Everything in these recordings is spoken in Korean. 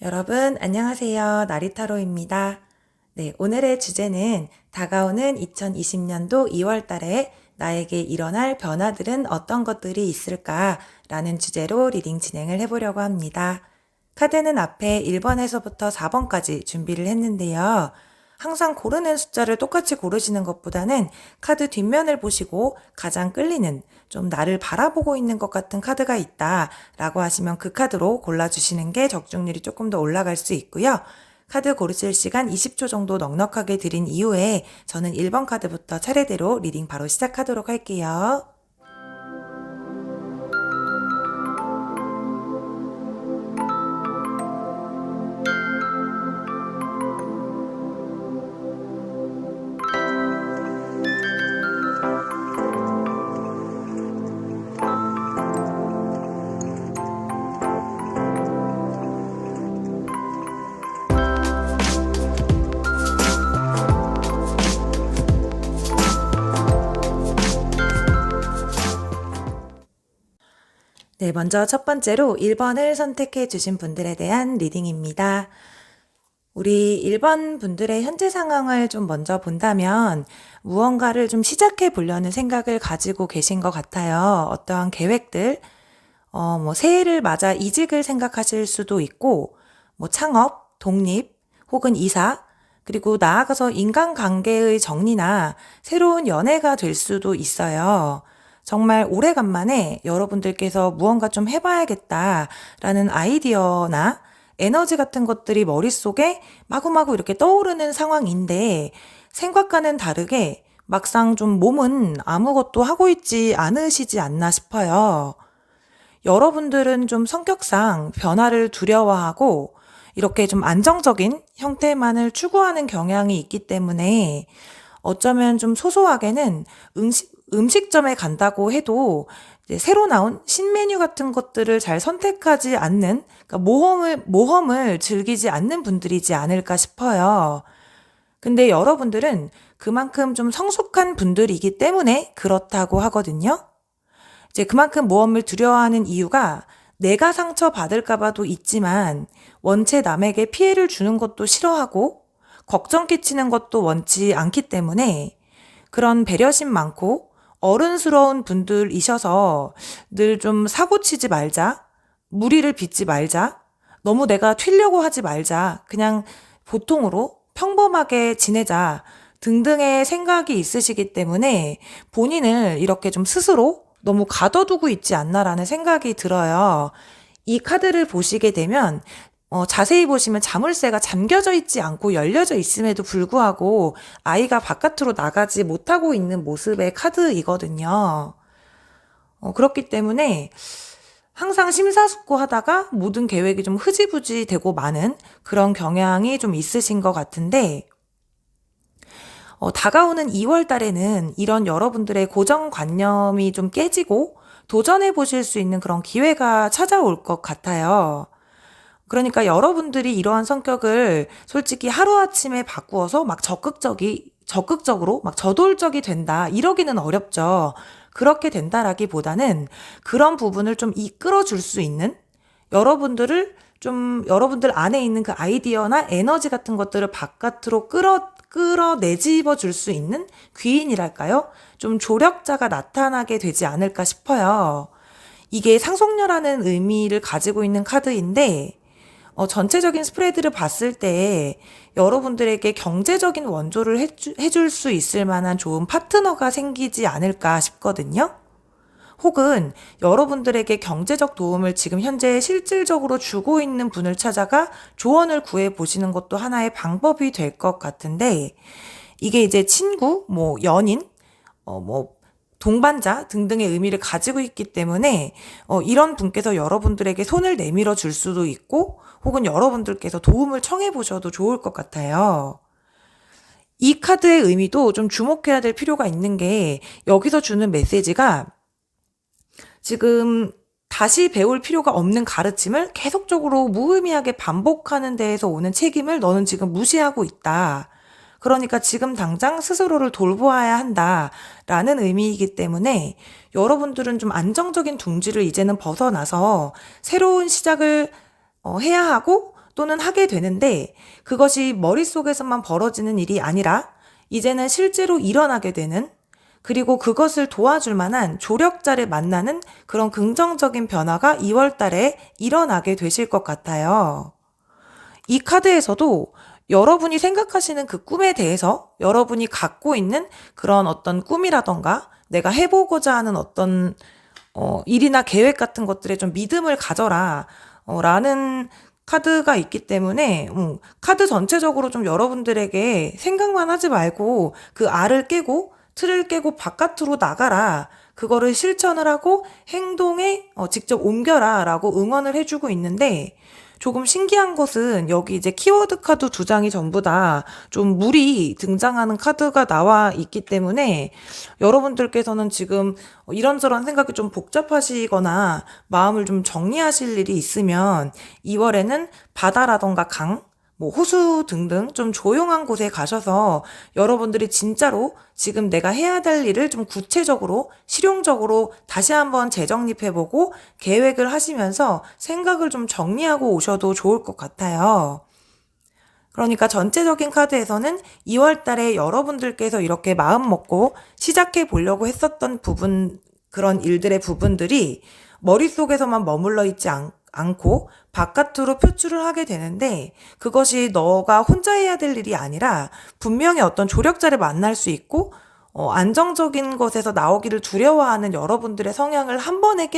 여러분, 안녕하세요. 나리타로입니다. 네, 오늘의 주제는 다가오는 2020년도 2월 달에 나에게 일어날 변화들은 어떤 것들이 있을까라는 주제로 리딩 진행을 해보려고 합니다. 카드는 앞에 1번에서부터 4번까지 준비를 했는데요. 항상 고르는 숫자를 똑같이 고르시는 것보다는 카드 뒷면을 보시고 가장 끌리는, 좀 나를 바라보고 있는 것 같은 카드가 있다 라고 하시면 그 카드로 골라주시는 게 적중률이 조금 더 올라갈 수 있고요. 카드 고르실 시간 20초 정도 넉넉하게 드린 이후에 저는 1번 카드부터 차례대로 리딩 바로 시작하도록 할게요. 네, 먼저 첫 번째로 1번을 선택해 주신 분들에 대한 리딩입니다. 우리 1번 분들의 현재 상황을 좀 먼저 본다면 무언가를 좀 시작해 보려는 생각을 가지고 계신 것 같아요. 어떠한 계획들, 새해를 맞아 이직을 생각하실 수도 있고, 창업, 독립, 혹은 이사, 그리고 나아가서 인간관계의 정리나 새로운 연애가 될 수도 있어요. 정말 오래간만에 여러분들께서 무언가 좀 해봐야겠다라는 아이디어나 에너지 같은 것들이 머릿속에 마구마구 이렇게 떠오르는 상황인데 생각과는 다르게 막상 좀 몸은 아무것도 하고 있지 않으시지 않나 싶어요. 여러분들은 좀 성격상 변화를 두려워하고 이렇게 좀 안정적인 형태만을 추구하는 경향이 있기 때문에 어쩌면 좀 소소하게는 음식점에 간다고 해도 이제 새로 나온 신메뉴 같은 것들을 잘 선택하지 않는, 그러니까 모험을 즐기지 않는 분들이지 않을까 싶어요. 근데 여러분들은 그만큼 좀 성숙한 분들이기 때문에 그렇다고 하거든요. 이제 그만큼 모험을 두려워하는 이유가 내가 상처받을까봐도 있지만 원체 남에게 피해를 주는 것도 싫어하고 걱정 끼치는 것도 원치 않기 때문에 그런 배려심 많고 어른스러운 분들이셔서 늘 좀 사고치지 말자, 무리를 빚지 말자, 너무 내가 튀려고 하지 말자, 그냥 보통으로 평범하게 지내자 등등의 생각이 있으시기 때문에 본인을 이렇게 좀 스스로 너무 가둬두고 있지 않나라는 생각이 들어요. 이 카드를 보시게 되면 자세히 보시면 자물쇠가 잠겨져 있지 않고 열려져 있음에도 불구하고 아이가 바깥으로 나가지 못하고 있는 모습의 카드이거든요. 그렇기 때문에 항상 심사숙고하다가 모든 계획이 좀 흐지부지 되고 마는 그런 경향이 좀 있으신 것 같은데 다가오는 2월 달에는 이런 여러분들의 고정관념이 좀 깨지고 도전해 보실 수 있는 그런 기회가 찾아올 것 같아요. 그러니까 여러분들이 이러한 성격을 솔직히 하루아침에 바꾸어서 막 적극적으로 막 저돌적이 된다. 이러기는 어렵죠. 그렇게 된다라기보다는 그런 부분을 좀 이끌어 줄 수 있는 여러분들 안에 있는 그 아이디어나 에너지 같은 것들을 바깥으로 끌어내집어 줄 수 있는 귀인이랄까요? 좀 조력자가 나타나게 되지 않을까 싶어요. 이게 상속녀라는 의미를 가지고 있는 카드인데, 전체적인 스프레드를 봤을 때 여러분들에게 경제적인 원조를 해줄 수 있을 만한 좋은 파트너가 생기지 않을까 싶거든요. 혹은 여러분들에게 경제적 도움을 지금 현재 실질적으로 주고 있는 분을 찾아가 조언을 구해 보시는 것도 하나의 방법이 될 것 같은데 이게 이제 친구, 연인, 동반자 등등의 의미를 가지고 있기 때문에 이런 분께서 여러분들에게 손을 내밀어 줄 수도 있고 혹은 여러분들께서 도움을 청해 보셔도 좋을 것 같아요. 이 카드의 의미도 좀 주목해야 될 필요가 있는 게 여기서 주는 메시지가 지금 다시 배울 필요가 없는 가르침을 계속적으로 무의미하게 반복하는 데에서 오는 책임을 너는 지금 무시하고 있다. 그러니까 지금 당장 스스로를 돌보아야 한다라는 의미이기 때문에 여러분들은 좀 안정적인 둥지를 이제는 벗어나서 새로운 시작을 해야 하고 또는 하게 되는데 그것이 머릿속에서만 벌어지는 일이 아니라 이제는 실제로 일어나게 되는 그리고 그것을 도와줄 만한 조력자를 만나는 그런 긍정적인 변화가 2월 달에 일어나게 되실 것 같아요. 이 카드에서도 여러분이 생각하시는 그 꿈에 대해서 여러분이 갖고 있는 그런 어떤 꿈이라던가 내가 해보고자 하는 어떤 일이나 계획 같은 것들에 좀 믿음을 가져라 라는 카드가 있기 때문에 카드 전체적으로 좀 여러분들에게 생각만 하지 말고 그 알을 깨고 틀을 깨고 바깥으로 나가라. 그거를 실천을 하고 행동에 직접 옮겨라 라고 응원을 해주고 있는데 조금 신기한 것은 여기 이제 키워드 카드 두 장이 전부 다 좀 물이 등장하는 카드가 나와 있기 때문에 여러분들께서는 지금 이런저런 생각이 좀 복잡하시거나 마음을 좀 정리하실 일이 있으면 2월에는 바다라던가 강, 뭐 호수 등등 좀 조용한 곳에 가셔서 여러분들이 진짜로 지금 내가 해야 될 일을 좀 구체적으로 실용적으로 다시 한번 재정립해보고 계획을 하시면서 생각을 좀 정리하고 오셔도 좋을 것 같아요. 그러니까 전체적인 카드에서는 2월 달에 여러분들께서 이렇게 마음 먹고 시작해 보려고 했었던 부분, 그런 일들의 부분들이 머릿속에서만 머물러 있지 않고 바깥으로 표출을 하게 되는데 그것이 너가 혼자 해야 될 일이 아니라 분명히 어떤 조력자를 만날 수 있고 안정적인 것에서 나오기를 두려워하는 여러분들의 성향을 한 번에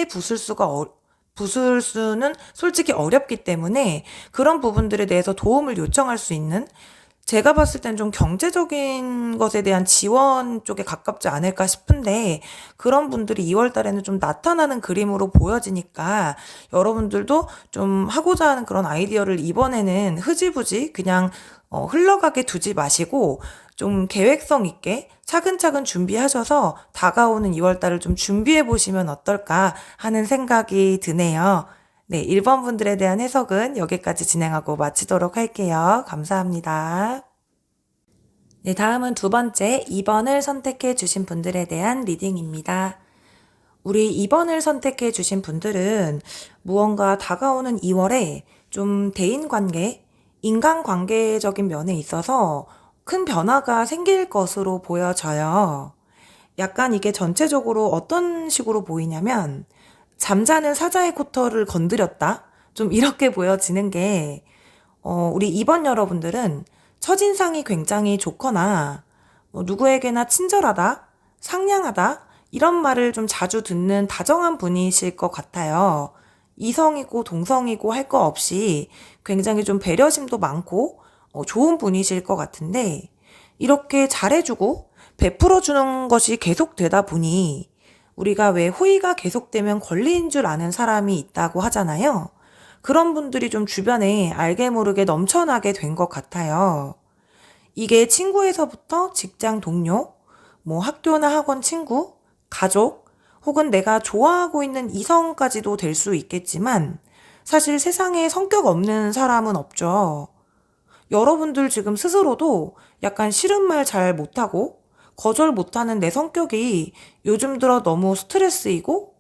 부술 수는 솔직히 어렵기 때문에 그런 부분들에 대해서 도움을 요청할 수 있는 제가 봤을 땐 좀 경제적인 것에 대한 지원 쪽에 가깝지 않을까 싶은데 그런 분들이 2월 달에는 좀 나타나는 그림으로 보여지니까 여러분들도 좀 하고자 하는 그런 아이디어를 이번에는 흐지부지 그냥 흘러가게 두지 마시고 좀 계획성 있게 차근차근 준비하셔서 다가오는 2월 달을 좀 준비해 보시면 어떨까 하는 생각이 드네요. 네, 1번 분들에 대한 해석은 여기까지 진행하고 마치도록 할게요. 감사합니다. 네, 다음은 두 번째 2번을 선택해 주신 분들에 대한 리딩입니다. 우리 2번을 선택해 주신 분들은 무언가 다가오는 2월에 좀 대인관계, 인간관계적인 면에 있어서 큰 변화가 생길 것으로 보여져요. 약간 이게 전체적으로 어떤 식으로 보이냐면 잠자는 사자의 코털을 건드렸다? 좀 이렇게 보여지는 게 우리 2번 여러분들은 첫인상이 굉장히 좋거나 누구에게나 친절하다, 상냥하다 이런 말을 좀 자주 듣는 다정한 분이실 것 같아요. 이성이고 동성이고 할 거 없이 굉장히 좀 배려심도 많고 좋은 분이실 것 같은데 이렇게 잘해주고 베풀어주는 것이 계속되다 보니 우리가 왜 호의가 계속되면 권리인 줄 아는 사람이 있다고 하잖아요. 그런 분들이 좀 주변에 알게 모르게 넘쳐나게 된 것 같아요. 이게 친구에서부터 직장 동료, 뭐 학교나 학원 친구, 가족, 혹은 내가 좋아하고 있는 이성까지도 될 수 있겠지만 사실 세상에 성격 없는 사람은 없죠. 여러분들 지금 스스로도 약간 싫은 말 잘 못하고 거절 못하는 내 성격이 요즘 들어 너무 스트레스이고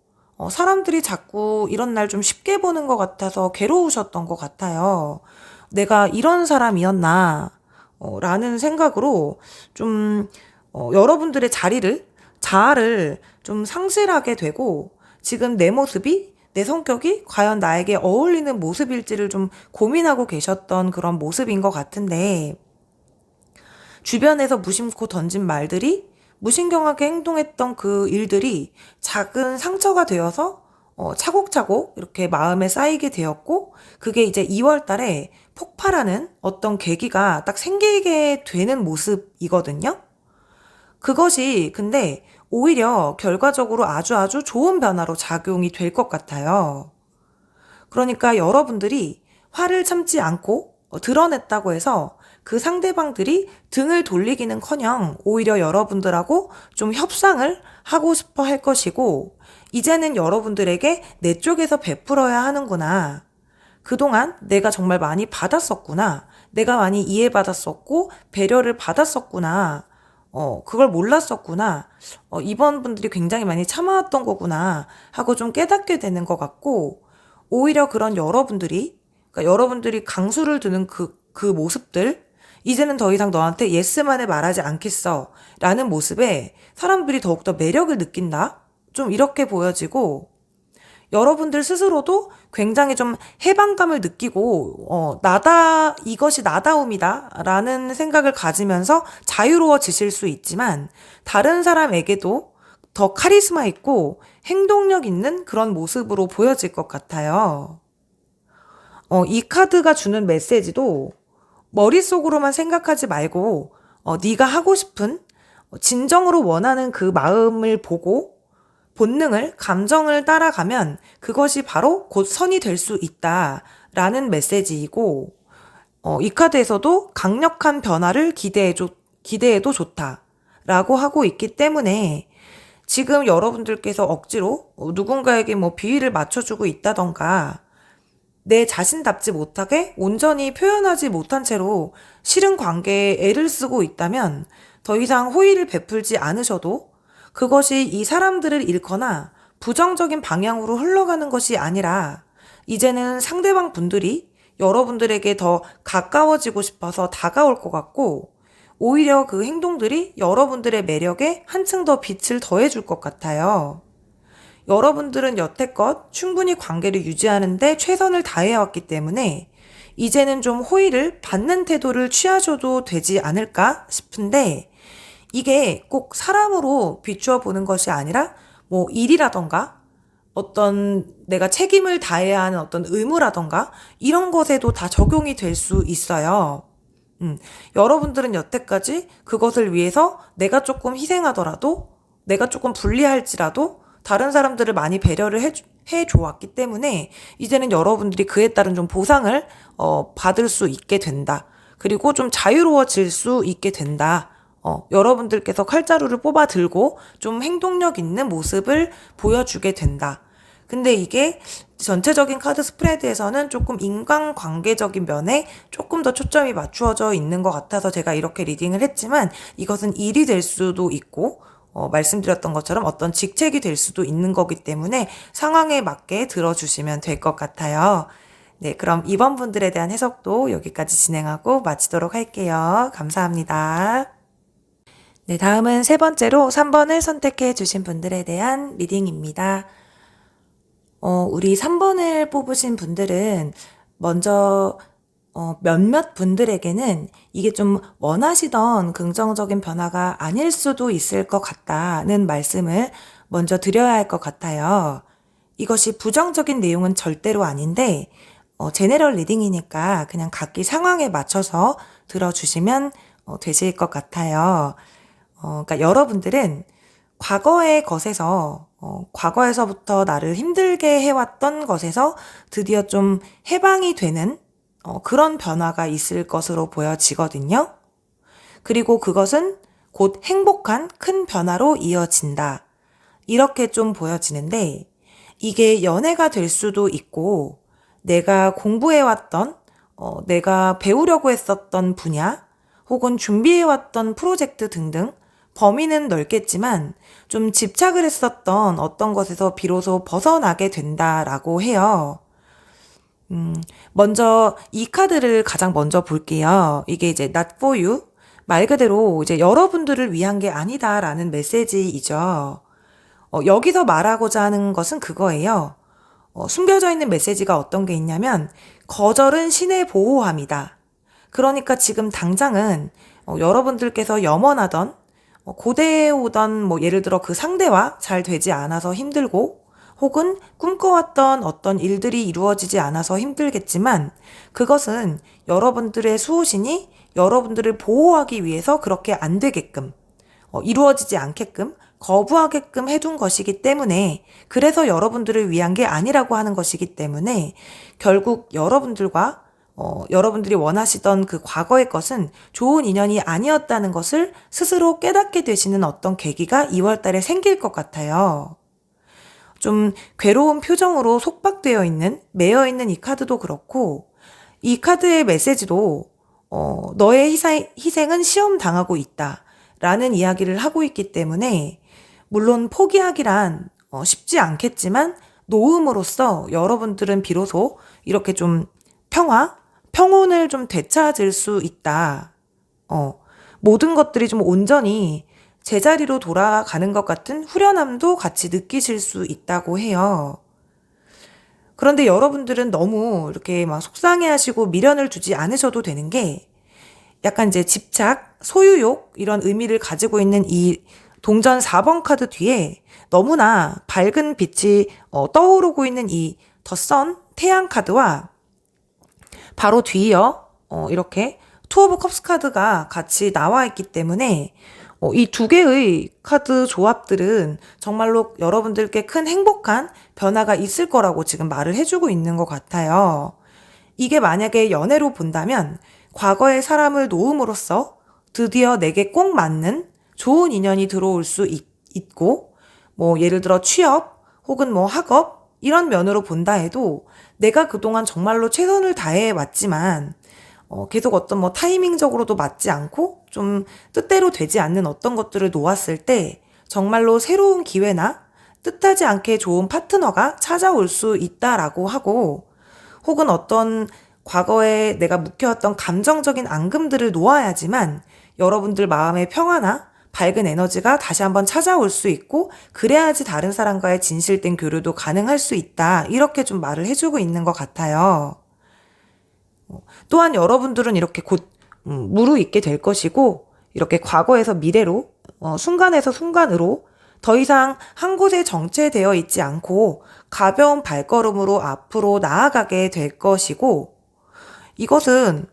사람들이 자꾸 이런 날 좀 쉽게 보는 것 같아서 괴로우셨던 것 같아요. 내가 이런 사람이었나 라는 생각으로 좀 여러분들의 자아를 좀 상실하게 되고 지금 내 모습이 내 성격이 과연 나에게 어울리는 모습일지를 좀 고민하고 계셨던 그런 모습인 것 같은데 주변에서 무심코 던진 말들이 무신경하게 행동했던 그 일들이 작은 상처가 되어서 차곡차곡 이렇게 마음에 쌓이게 되었고 그게 이제 2월 달에 폭발하는 어떤 계기가 딱 생기게 되는 모습이거든요. 그것이 근데 오히려 결과적으로 아주 좋은 변화로 작용이 될 것 같아요. 그러니까 여러분들이 화를 참지 않고 드러냈다고 해서 그 상대방들이 등을 돌리기는커녕 오히려 여러분들하고 좀 협상을 하고 싶어 할 것이고 이제는 여러분들에게 내 쪽에서 베풀어야 하는구나. 그동안 내가 정말 많이 받았었구나. 내가 많이 이해받았었고 배려를 받았었구나. 그걸 몰랐었구나. 이번 분들이 굉장히 많이 참아왔던 거구나. 하고 좀 깨닫게 되는 것 같고 오히려 그런 여러분들이 그러니까 여러분들이 강수를 두는 그 모습들, 이제는 더 이상 너한테 예스만을 말하지 않겠어. 라는 모습에 사람들이 더욱더 매력을 느낀다? 좀 이렇게 보여지고, 여러분들 스스로도 굉장히 좀 해방감을 느끼고, 이것이 나다움이다. 라는 생각을 가지면서 자유로워지실 수 있지만, 다른 사람에게도 더 카리스마 있고 행동력 있는 그런 모습으로 보여질 것 같아요. 이 카드가 주는 메시지도 머릿속으로만 생각하지 말고, 네가 하고 싶은, 진정으로 원하는 그 마음을 보고 본능을, 감정을 따라가면 그것이 바로 곧 선이 될 수 있다라는 메시지이고, 이 카드에서도 강력한 변화를 기대해도 좋다라고 하고 있기 때문에 지금 여러분들께서 억지로 누군가에게 뭐 비위를 맞춰주고 있다던가 내 자신답지 못하게 온전히 표현하지 못한 채로 싫은 관계에 애를 쓰고 있다면 더 이상 호의를 베풀지 않으셔도 그것이 이 사람들을 잃거나 부정적인 방향으로 흘러가는 것이 아니라 이제는 상대방 분들이 여러분들에게 더 가까워지고 싶어서 다가올 것 같고 오히려 그 행동들이 여러분들의 매력에 한층 더 빛을 더해줄 것 같아요. 여러분들은 여태껏 충분히 관계를 유지하는데 최선을 다해왔기 때문에 이제는 좀 호의를 받는 태도를 취하셔도 되지 않을까 싶은데 이게 꼭 사람으로 비추어 보는 것이 아니라 뭐 일이라던가 어떤 내가 책임을 다해야 하는 어떤 의무라던가 이런 것에도 다 적용이 될 수 있어요. 여러분들은 여태까지 그것을 위해서 내가 조금 희생하더라도 내가 조금 불리할지라도 다른 사람들을 많이 배려를 해줘왔기 때문에 이제는 여러분들이 그에 따른 좀 보상을 받을 수 있게 된다. 그리고 좀 자유로워질 수 있게 된다. 여러분들께서 칼자루를 뽑아 들고 좀 행동력 있는 모습을 보여주게 된다. 근데 이게 전체적인 카드 스프레드에서는 조금 인간관계적인 면에 조금 더 초점이 맞추어져 있는 것 같아서 제가 이렇게 리딩을 했지만 이것은 일이 될 수도 있고 말씀드렸던 것처럼 어떤 직책이 될 수도 있는 거기 때문에 상황에 맞게 들어주시면 될 것 같아요. 네, 그럼 이번 분들에 대한 해석도 여기까지 진행하고 마치도록 할게요. 감사합니다. 네, 다음은 세 번째로 3번을 선택해 주신 분들에 대한 리딩입니다. 우리 3번을 뽑으신 분들은 먼저 몇몇 분들에게는 이게 좀 원하시던 긍정적인 변화가 아닐 수도 있을 것 같다는 말씀을 먼저 드려야 할 것 같아요. 이것이 부정적인 내용은 절대로 아닌데 제네럴 리딩이니까 그냥 각기 상황에 맞춰서 들어주시면 되실 것 같아요. 그러니까 여러분들은 과거의 것에서 과거에서부터 나를 힘들게 해왔던 것에서 드디어 좀 해방이 되는 그런 변화가 있을 것으로 보여지거든요. 그리고 그것은 곧 행복한 큰 변화로 이어진다. 이렇게 좀 보여지는데 이게 연애가 될 수도 있고 내가 공부해왔던 내가 배우려고 했었던 분야 혹은 준비해왔던 프로젝트 등등 범위는 넓겠지만 좀 집착을 했었던 어떤 것에서 비로소 벗어나게 된다라고 해요. 먼저 이 카드를 가장 먼저 볼게요. 이게 이제 not for you. 말 그대로 이제 여러분들을 위한 게 아니다라는 메시지이죠. 여기서 말하고자 하는 것은 그거예요. 숨겨져 있는 메시지가 어떤 게 있냐면 거절은 신의 보호함이다. 그러니까 지금 당장은 여러분들께서 염원하던 고대에 오던 뭐 예를 들어 그 상대와 잘 되지 않아서 힘들고 혹은 꿈꿔왔던 어떤 일들이 이루어지지 않아서 힘들겠지만 그것은 여러분들의 수호신이 여러분들을 보호하기 위해서 그렇게 안 되게끔 이루어지지 않게끔 거부하게끔 해둔 것이기 때문에 그래서 여러분들을 위한 게 아니라고 하는 것이기 때문에 결국 여러분들이 원하시던 그 과거의 것은 좋은 인연이 아니었다는 것을 스스로 깨닫게 되시는 어떤 계기가 2월 달에 생길 것 같아요. 좀 괴로운 표정으로 속박되어 있는, 매여 있는 이 카드도 그렇고, 이 카드의 메시지도, 너의 희생은 시험 당하고 있다. 라는 이야기를 하고 있기 때문에, 물론 포기하기란 쉽지 않겠지만, 놓음으로써 여러분들은 비로소 이렇게 좀 평온을 좀 되찾을 수 있다. 모든 것들이 좀 온전히 제자리로 돌아가는 것 같은 후련함도 같이 느끼실 수 있다고 해요. 그런데 여러분들은 너무 이렇게 막 속상해 하시고 미련을 두지 않으셔도 되는 게 약간 이제 집착, 소유욕 이런 의미를 가지고 있는 이 동전 4번 카드 뒤에 너무나 밝은 빛이 떠오르고 있는 이 더 선, 태양 카드와 바로 뒤이어 이렇게 투 오브 컵스 카드가 같이 나와 있기 때문에 이 두 개의 카드 조합들은 정말로 여러분들께 큰 행복한 변화가 있을 거라고 지금 말을 해주고 있는 것 같아요. 이게 만약에 연애로 본다면 과거의 사람을 놓음으로써 드디어 내게 꼭 맞는 좋은 인연이 들어올 수 있고, 뭐 예를 들어 취업 혹은 뭐 학업 이런 면으로 본다 해도 내가 그동안 정말로 최선을 다해 왔지만 계속 어떤 뭐 타이밍적으로도 맞지 않고 좀 뜻대로 되지 않는 어떤 것들을 놓았을 때 정말로 새로운 기회나 뜻하지 않게 좋은 파트너가 찾아올 수 있다라고 하고, 혹은 어떤 과거에 내가 묵혀왔던 감정적인 앙금들을 놓아야지만 여러분들 마음의 평화나 밝은 에너지가 다시 한번 찾아올 수 있고, 그래야지 다른 사람과의 진실된 교류도 가능할 수 있다. 이렇게 좀 말을 해주고 있는 것 같아요. 또한 여러분들은 이렇게 곧 무르익게 될 것이고, 이렇게 과거에서 미래로, 순간에서 순간으로 더 이상 한 곳에 정체되어 있지 않고 가벼운 발걸음으로 앞으로 나아가게 될 것이고, 이것은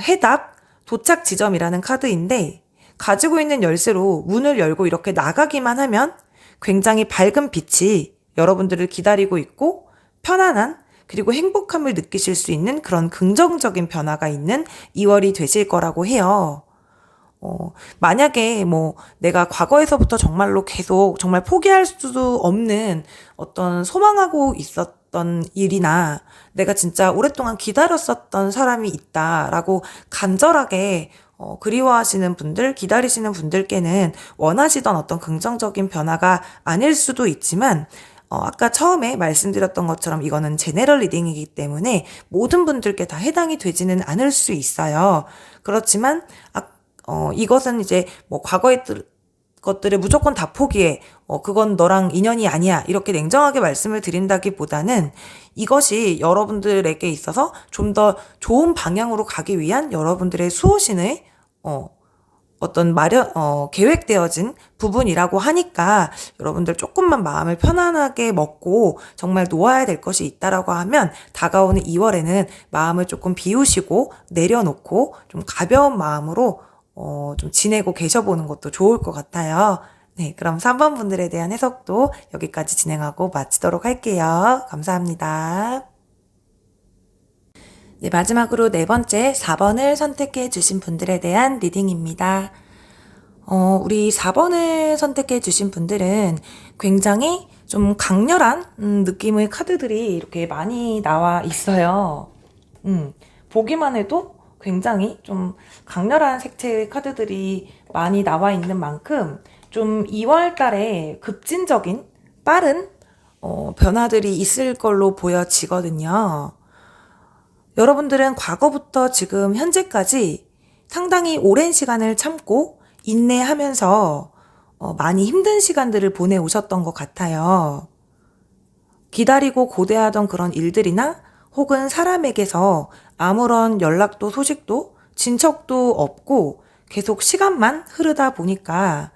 해답, 도착 지점이라는 카드인데 가지고 있는 열쇠로 문을 열고 이렇게 나가기만 하면 굉장히 밝은 빛이 여러분들을 기다리고 있고 편안한 그리고 행복함을 느끼실 수 있는 그런 긍정적인 변화가 있는 2월이 되실 거라고 해요. 만약에 뭐 내가 과거에서부터 정말로 계속 정말 포기할 수도 없는 어떤 소망하고 있었던 일이나 내가 진짜 오랫동안 기다렸었던 사람이 있다라고 간절하게 그리워하시는 분들, 기다리시는 분들께는 원하시던 어떤 긍정적인 변화가 아닐 수도 있지만, 아까 처음에 말씀드렸던 것처럼 이거는 제네럴 리딩이기 때문에 모든 분들께 다 해당이 되지는 않을 수 있어요. 그렇지만, 이것은 이제 뭐 과거의 것들을 무조건 다 포기해. 그건 너랑 인연이 아니야. 이렇게 냉정하게 말씀을 드린다기보다는 이것이 여러분들에게 있어서 좀 더 좋은 방향으로 가기 위한 여러분들의 수호신의 어떤 계획되어진 부분이라고 하니까 여러분들 조금만 마음을 편안하게 먹고 정말 놓아야 될 것이 있다라고 하면 다가오는 2월에는 마음을 조금 비우시고 내려놓고 좀 가벼운 마음으로 좀 지내고 계셔보는 것도 좋을 것 같아요. 네, 그럼 3번 분들에 대한 해석도 여기까지 진행하고 마치도록 할게요. 감사합니다. 네, 마지막으로 네 번째 4번을 선택해 주신 분들에 대한 리딩입니다. 우리 4번을 선택해 주신 분들은 굉장히 좀 강렬한 느낌의 카드들이 이렇게 많이 나와 있어요. 보기만 해도 굉장히 좀 강렬한 색채의 카드들이 많이 나와 있는 만큼 좀 2월 달에 급진적인 빠른 변화들이 있을 걸로 보여지거든요. 여러분들은 과거부터 지금 현재까지 상당히 오랜 시간을 참고 인내하면서 많이 힘든 시간들을 보내오셨던 것 같아요. 기다리고 고대하던 그런 일들이나 혹은 사람에게서 아무런 연락도 소식도 진척도 없고 계속 시간만 흐르다 보니까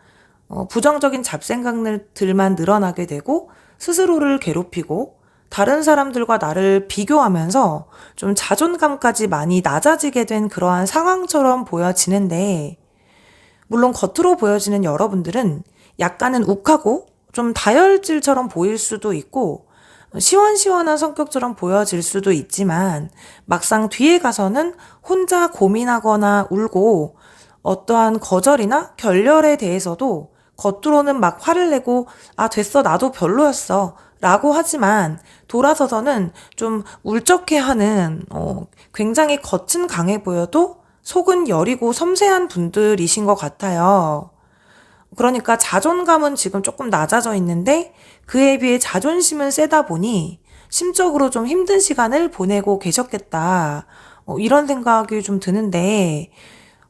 부정적인 잡생각들만 늘어나게 되고 스스로를 괴롭히고 다른 사람들과 나를 비교하면서 좀 자존감까지 많이 낮아지게 된 그러한 상황처럼 보여지는데, 물론 겉으로 보여지는 여러분들은 약간은 욱하고 좀 다혈질처럼 보일 수도 있고 시원시원한 성격처럼 보여질 수도 있지만 막상 뒤에 가서는 혼자 고민하거나 울고 어떠한 거절이나 결렬에 대해서도 겉으로는 막 화를 내고 됐어 나도 별로였어 라고 하지만 돌아서서는 좀 울적해하는 굉장히 겉은 강해 보여도 속은 여리고 섬세한 분들이신 것 같아요. 그러니까 자존감은 지금 조금 낮아져 있는데 그에 비해 자존심은 세다 보니 심적으로 좀 힘든 시간을 보내고 계셨겠다. 이런 생각이 좀 드는데,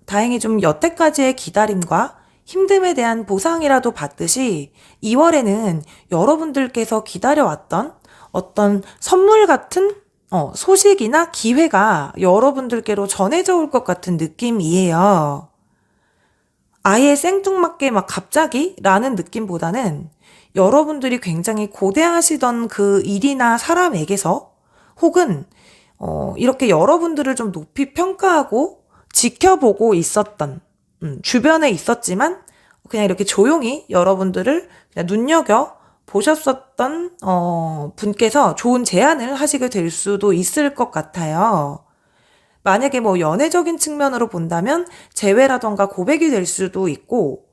다행히 좀 여태까지의 기다림과 힘듦에 대한 보상이라도 받듯이 2월에는 여러분들께서 기다려왔던 어떤 선물 같은 소식이나 기회가 여러분들께로 전해져 올 것 같은 느낌이에요. 아예 생뚱맞게 막 갑자기 라는 느낌보다는 여러분들이 굉장히 고대하시던 그 일이나 사람에게서 혹은 이렇게 여러분들을 좀 높이 평가하고 지켜보고 있었던 주변에 있었지만 그냥 이렇게 조용히 여러분들을 그냥 눈여겨 보셨었던 분께서 좋은 제안을 하시게 될 수도 있을 것 같아요. 만약에 뭐 연애적인 측면으로 본다면 재회라던가 고백이 될 수도 있고,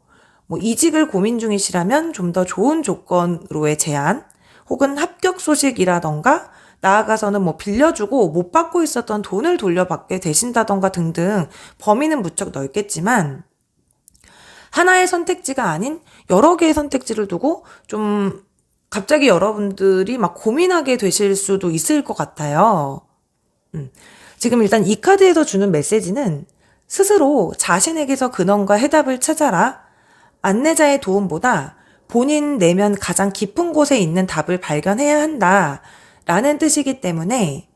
뭐 이직을 고민 중이시라면 좀 더 좋은 조건으로의 제안, 혹은 합격 소식이라던가 나아가서는 뭐 빌려주고 못 받고 있었던 돈을 돌려받게 되신다던가 등등 범위는 무척 넓겠지만 하나의 선택지가 아닌 여러 개의 선택지를 두고 좀 갑자기 여러분들이 막 고민하게 되실 수도 있을 것 같아요. 지금 일단 이 카드에서 주는 메시지는 스스로 자신에게서 근원과 해답을 찾아라. 안내자의 도움보다 본인 내면 가장 깊은 곳에 있는 답을 발견해야 한다. 라는 뜻이기 때문에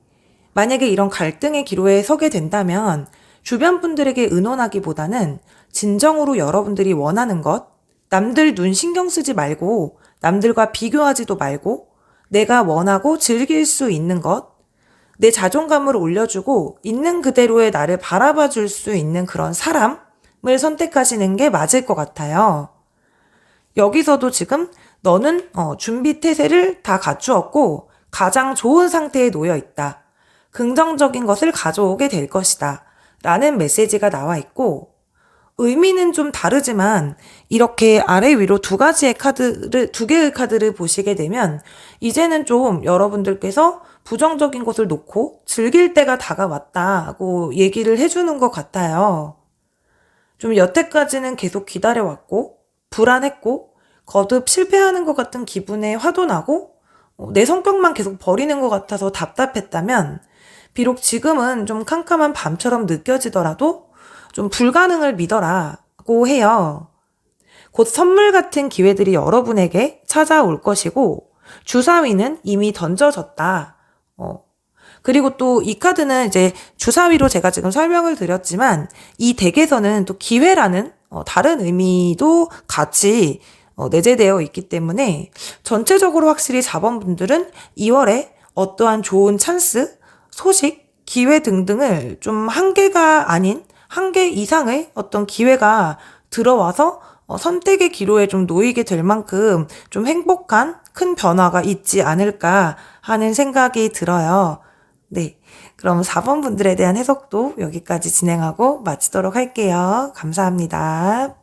만약에 이런 갈등의 기로에 서게 된다면 주변 분들에게 의논하기보다는 진정으로 여러분들이 원하는 것, 남들 눈 신경 쓰지 말고 남들과 비교하지도 말고 내가 원하고 즐길 수 있는 것, 내 자존감을 올려주고 있는 그대로의 나를 바라봐 줄 수 있는 그런 사람을 선택하시는 게 맞을 것 같아요. 여기서도 지금 너는 준비 태세를 다 갖추었고 가장 좋은 상태에 놓여 있다. 긍정적인 것을 가져오게 될 것이다. 라는 메시지가 나와 있고 의미는 좀 다르지만 이렇게 아래 위로 두 개의 카드를 보시게 되면 이제는 좀 여러분들께서 부정적인 것을 놓고 즐길 때가 다가왔다고 얘기를 해주는 것 같아요. 좀 여태까지는 계속 기다려왔고 불안했고 거듭 실패하는 것 같은 기분에 화도 나고 내 성격만 계속 버리는 것 같아서 답답했다면 비록 지금은 좀 캄캄한 밤처럼 느껴지더라도 좀 불가능을 믿어라고 해요. 곧 선물 같은 기회들이 여러분에게 찾아올 것이고 주사위는 이미 던져졌다. 그리고 또 이 카드는 이제 주사위로 제가 지금 설명을 드렸지만 이 덱에서는 또 기회라는 다른 의미도 같이 내재되어 있기 때문에 전체적으로 확실히 4번 분들은 2월에 어떠한 좋은 찬스, 소식, 기회 등등을 좀 한 개가 아닌 한 개 이상의 어떤 기회가 들어와서 선택의 기로에 좀 놓이게 될 만큼 좀 행복한 큰 변화가 있지 않을까 하는 생각이 들어요. 네. 그럼 4번 분들에 대한 해석도 여기까지 진행하고 마치도록 할게요. 감사합니다.